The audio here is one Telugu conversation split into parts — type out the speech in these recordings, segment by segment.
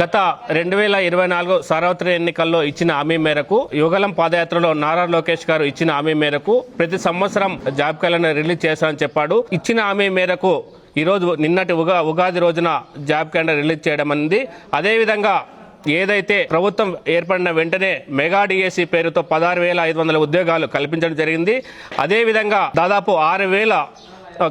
గత 2024 సార్వత్రిక ఎన్నికల్లో ఇచ్చిన హామీ మేరకు యువగలం పాదయాత్రలో నారా లోకేష్ గారు ఇచ్చిన హామీ మేరకు ప్రతి సంవత్సరం జాబ్ క్యాలెండర్ రిలీజ్ చేశామని చెప్పాడు. ఇచ్చిన హామీ మేరకు ఈరోజు నిన్నటి ఉగాది రోజున జాబ్ క్యాలెండర్ రిలీజ్ చేయడం అనేది. అదేవిధంగా ఏదైతే ప్రభుత్వం ఏర్పడిన వెంటనే మెగా డిఎస్సి పేరుతో 16,500 ఉద్యోగాలు కల్పించడం జరిగింది. అదేవిధంగా దాదాపు 6,000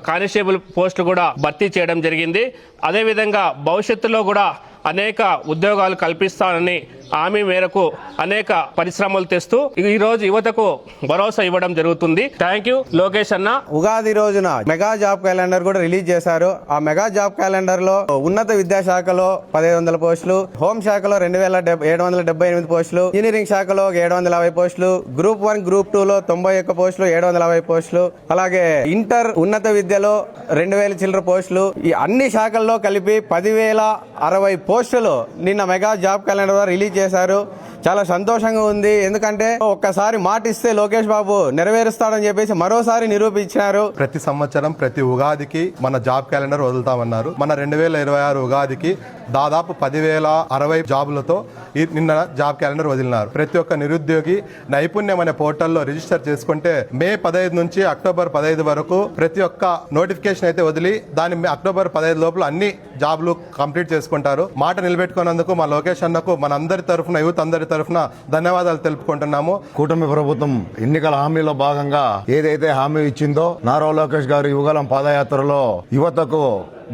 కానిస్టేబుల్ పోస్టులు కూడా భర్తీ చేయడం జరిగింది. అదేవిధంగా భవిష్యత్తులో కూడా అనేక ఉద్యోగాలు కల్పిస్తానని హామీ మేరకు అనేక పరిశ్రమలు తెస్తూ ఈ రోజు యువతకు భరోసా ఇవ్వడం జరుగుతుంది. థ్యాంక్ యూ లోకేష్ అన్న. ఉగాది రోజున మెగా జాబ్ క్యాలెండర్ కూడా రిలీజ్ చేశారు. ఆ మెగా జాబ్ క్యాలెండర్ లో ఉన్నత విద్యాశాఖలో 1,500 పోస్టులు, హోం శాఖలో 2,778 పోస్టులు, ఇంజనీరింగ్ శాఖలో 750 పోస్టులు, గ్రూప్ 1 గ్రూప్ 2 లో 91 పోస్టులు, 750 పోస్టులు, అలాగే ఇంటర్ ఉన్నత విద్యలో 2,000 చిల్లర పోస్టులు, ఈ అన్ని శాఖల్లో కలిపి 10,060 పోస్టులు నిన్న మెగా జాబ్ క్యాలెండర్ రిలీజ్ చేశారు. చాలా సంతోషంగా ఉంది. ఎందుకంటే ఒక్కసారి మాట ఇస్తే లోకేష్ బాబు నెరవేరుస్తాడని చెప్పేసి మరోసారి నిరూపించారు. ప్రతి సంవత్సరం ప్రతి ఉగాదికి మన జాబ్ క్యాలెండర్ వదులుతామన్నారు. మన 2026 ఉగాదికి దాదాపు 10,060 జాబులతో నిన్న జాబ్ క్యాలెండర్ వదిలినారు. ప్రతి ఒక్క నిరుద్యోగి నైపుణ్యం అనే పోర్టల్లో రిజిస్టర్ చేసుకుంటే మే 15 నుంచి అక్టోబర్ 15 వరకు ప్రతి ఒక్క నోటిఫికేషన్ అయితే వదిలి దాని అక్టోబర్ 15 లోపల అన్ని జాబ్లు కంప్లీట్ చేసుకుంటారు. మాట నిలబెట్టుకున్నందుకు మా లోకేష్ అన్నకు మనందరి తరఫున, యూత్ అందరి తరఫున ధన్యవాదాలు తెలుపుకుంటున్నాము. కూటమి ప్రభుత్వం ఎన్నికల హామీలో భాగంగా ఏదైతే హామీ ఇచ్చిందో నారా లోకేష్ గారు యువగలం పాదయాత్రలో యువతకు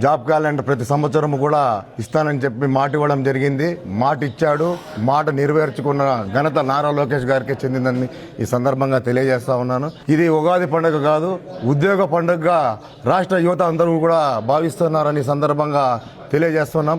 జాబ్ క్యాలెండర్ ప్రతి సంవత్సరం కూడా ఇస్తానని చెప్పి మాట ఇవ్వడం జరిగింది. మాట ఇచ్చాడు. మాట నెరవేర్చుకున్న ఘనత నారా లోకేష్ గారికి చెందిందని ఈ సందర్భంగా తెలియజేస్తా ఉన్నాను. ఇది ఉగాది పండుగ కాదు, ఉద్యోగ పండుగగా రాష్ట్ర యువత అందరూ కూడా భావిస్తున్నారని సందర్భంగా తెలియజేస్తున్నాం.